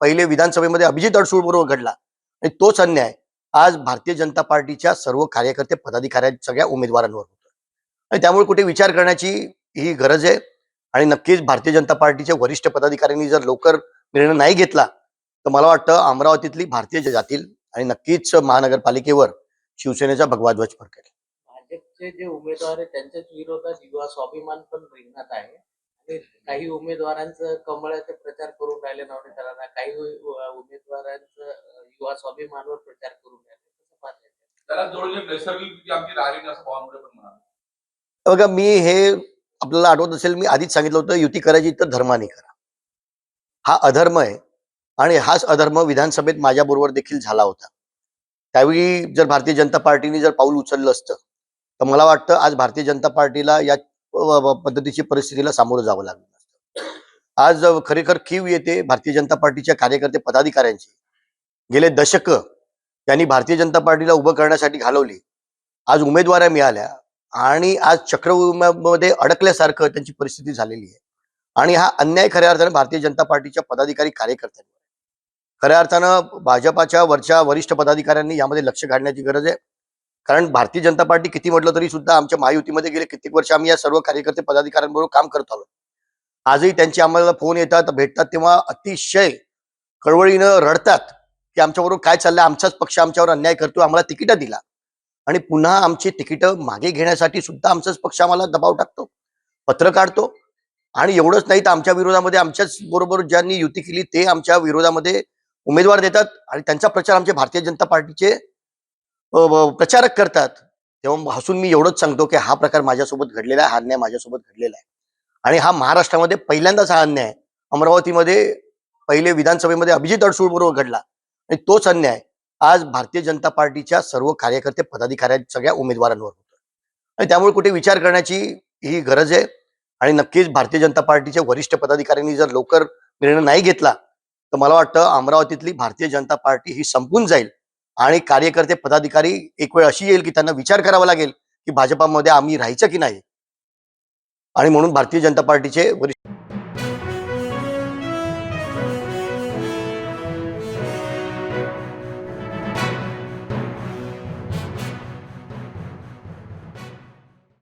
पहिले विधानसभेमध्ये अभिजित अडसूळ बरोबर घडला आणि तोच अन्याय आज भारतीय जनता पार्टीच्या सर्व कार्यकर्ते पदाधिकारी सगळ्या उमेदवारांवर होतो आणि त्यामुळे कुठे विचार करण्याची ही गरज आहे आणि नक्कीच भारतीय जनता पार्टीचे वरिष्ठ पदाधिकाऱ्यांनी जर लवकर निर्णय नाही घेतला तर मला वाटतं अमरावतीतली भारतीय जातील आणि नक्कीच महानगरपालिकेवर शिवसेनेचा भगवा ध्वज फडकेल. भाजपचे जे उमेदवार आहेत त्यांच्याच विरोधात युवा स्वाभिमान पण रिंगणात आहे आणि काही उमेदवारांचं कमळाचे प्रचार करून राहिले नवनीत राणा, काही उमेदवारांचं युवा स्वाभिमानवर प्रचार करून राहिले. कसं पाहताय त्याला जोडले नैसर्गिक आमची राहिली असं पवारमुळे पण म्हणाले. बघा, मी हे आपल्याला आठवत असेल, मी आधीच सांगितलं होतं, युती करायची तर धर्माने करा. हा अधर्म आहे आणि हाच अधर्म विधानसभेत माझ्याबरोबर देखील झाला होता. त्यावेळी जर भारतीय जनता पार्टीने जर पाऊल उचललं असतं तर मला वाटतं आज भारतीय जनता पार्टीला या पद्धतीची परिस्थितीला सामोरं जावं लागलं नसतं. आज खरेखर कीव येते भारतीय जनता पार्टीच्या कार्यकर्ते पदाधिकाऱ्यांची. गेले दशक त्यांनी भारतीय जनता पार्टीला उभं करण्यासाठी घालवली. आज उमेदवाऱ्या मिळाल्या आणि आज चक्रव्यूहामध्ये अडकल्यासारखं त्यांची परिस्थिती झालेली आहे आणि हा अन्याय खऱ्या अर्थानं भारतीय जनता पार्टीच्या पदाधिकारी कार्यकर्त्यांवर. खऱ्या अर्थानं भाजपाच्या वरच्या वरिष्ठ पदाधिकाऱ्यांनी यामध्ये लक्ष घालण्याची गरज आहे. कारण भारतीय जनता पार्टी किती म्हटलं तरी सुद्धा आमच्या महायुतीमध्ये गेले कित्येक वर्ष आम्ही या सर्व कार्यकर्ते पदाधिकाऱ्यांबरोबर काम करत आलो. आजही त्यांचे आम्हाला फोन येतात, भेटतात, तेव्हा अतिशय कळवळीनं रडतात की आमच्याबरोबर काय चाललंय, आमचाच पक्ष आमच्यावर अन्याय करतो, आम्हाला तिकीटं दिला आणि पुन्हा आमची तिकीटं मागे घेण्यासाठी सुद्धा आमचाच पक्ष आम्हाला दबाव टाकतो, पत्र काढतो. आणि एवढंच नाही तर आमच्या विरोधामध्ये आमच्याच बरोबर ज्यांनी युती केली ते आमच्या विरोधामध्ये उमेदवार देतात आणि त्यांचा प्रचार आमचे भारतीय जनता पार्टीचे प्रचारक करतात. तेव्हा हसून मी एवढंच सांगतो की हा प्रकार माझ्यासोबत घडलेला आहे, हा अन्याय माझ्यासोबत घडलेला आहे आणि हा महाराष्ट्रामध्ये पहिल्यांदाच हा अन्याय अमरावतीमध्ये पहिले विधानसभेमध्ये अभिजित अडसूळ बरोबर घडला आणि तोच अन्याय आज भारतीय जनता पार्टीच्या सर्व कार्यकर्ते पदाधिकारी सगळ्या उमेदवारांवर होतो आणि त्यामुळे कुठे विचार करण्याची ही गरज आहे आणि नक्कीच भारतीय जनता पार्टीचे वरिष्ठ पदाधिकाऱ्यांनी जर लवकर निर्णय नाही घेतला तर मला वाटतं अमरावतीतली भारतीय जनता पार्टी ही संपून जाईल आणि कार्यकर्ते पदाधिकारी एक वेळ अशी येईल की त्यांना विचार करावा लागेल की भाजपामध्ये आम्ही राहायचं की नाही. आणि म्हणून भारतीय जनता पार्टीचे वरिष्ठ